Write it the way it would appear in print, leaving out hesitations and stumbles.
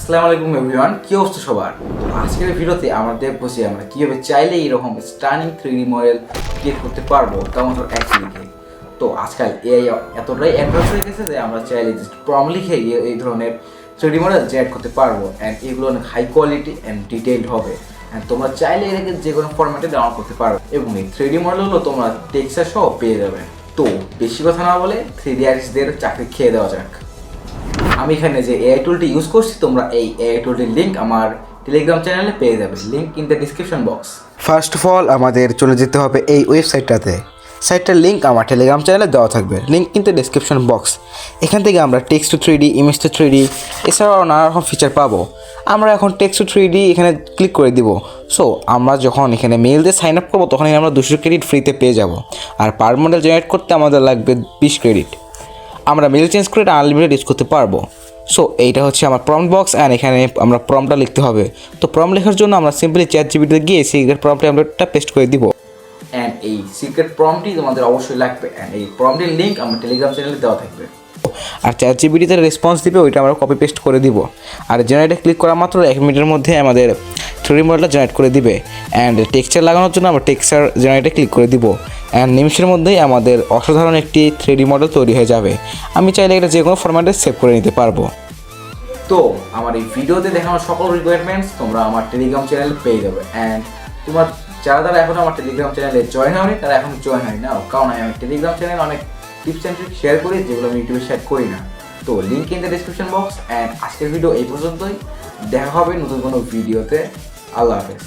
আসসালামু আলাইকুম এভরিওয়ান, কি অবস্থা সবার? তো আজকের ভিডিওতে আমরা দেখবো যে আমরা কীভাবে চাইলে এইরকম স্টানিং 3D মডেল ক্রিয়েট করতে পারবো, তাও মাত্র এক লিখে। তো আজকাল এআই এতটাই অ্যাডভান্স হয়ে গেছে যে আমরা চাইলে জাস্ট প্রম্পট লিখে এই ধরনের 3D মডেল জেনারেট করতে পারবো। অ্যান্ড এগুলো অনেক হাই কোয়ালিটি অ্যান্ড ডিটেইলড হবে। অ্যান্ড তোমরা চাইলে এটাকে যে কোনো ফরম্যাটে ডাউনলোড করতে পারো এবং এই 3D মডেলগুলো তোমরা টেক্সচার সহ পেয়ে যাবে। তো বেশি কথা না বলে 3D আর্টিস্টদের চাকরি খেয়ে দেওয়া যাক। আমি এখানে যে এআই টুলটি ইউজ করছি, তোমরা এই এআই টুলটির লিঙ্ক আমার টেলিগ্রাম চ্যানেলে পেয়ে যাবে, link in the description box. First of all আমাদের চলে যেতে হবে এই ওয়েবসাইটটাতে। সাইটটার লিঙ্ক আমার টেলিগ্রাম চ্যানেলে দেওয়া থাকবে, link in the description box. এখান থেকে আমরা text to 3D, image to 3D এছাড়াও নানা রকম ফিচার পাবো। আমরা এখন টেক্সট টু 3D এখানে ক্লিক করে দিব। সো আমরা যখন এখানে মেল দিয়ে সাইন আপ করবো তখন আমরা 200 ক্রেডিট ফ্রিতে পেয়ে যাব। আর পার মডেল জেনারেট করতে আমাদের লাগবে 20 ক্রেডিট। আমরা মেল চেঞ্জ করে এটা আনলিমিটেড ইউজ করতে পারবো। সো এইটা হচ্ছে আমার প্রম্পট বক্স অ্যান্ড এখানে আমরা প্রম্পটটা লিখতে হবে। তো প্রম্পট লেখার জন্য আমরা সিম্পলি চ্যাট জিপিটিতে গিয়ে সিক্রেট প্রম্পটে আমরা এটা পেস্ট করে দিব। অ্যান্ড এই সিক্রেট প্রম্পটই তোমাদের অবশ্যই লাগবে। অ্যান্ড এই প্রম্পটের লিঙ্ক আমার টেলিগ্রাম চ্যানেলে দেওয়া থাকবে। আর চ্যাট জিপিটিতে রেসপন্স দিবে, ওইটা আমরা কপি পেস্ট করে দিব। আর জেনারেটে ক্লিক করা মাত্র 1 মিনিটের মধ্যে আমাদের 3D মডেলটা জেনারেট করে দিবে। অ্যান্ড টেক্সচার লাগানোর জন্য আমরা টেক্সচার জেনারেটে ক্লিক করে দিব। অ্যান্ড নিমিষের মধ্যেই আমাদের অসাধারণ একটি 3D মডেল তৈরি হয়ে যাবে। আমি চাইলে এটা যে কোনো ফরম্যাটে সেভ করে নিতে পারবো। তো আমার এই ভিডিওতে দেখানো সকল রিকোয়ারমেন্টস তোমরা আমার টেলিগ্রাম চ্যানেলে পেয়ে যাবে। অ্যান্ড তোমার যারা এখন আমার টেলিগ্রাম চ্যানেলে জয়েন হয়নি তারা এখন জয়েন হয় নাও, কারণ আমি টেলিগ্রাম চ্যানেলে অনেক টিপস অ্যান্ড ট্রিক্স শেয়ার করি যেগুলো আমি ইউটিউবে শেয়ার করি না। তো link in the description box. And আজকের ভিডিও এই পর্যন্তই। দেখা হবে নতুন কোনো ভিডিওতে। আল্লাহ হাফেজ।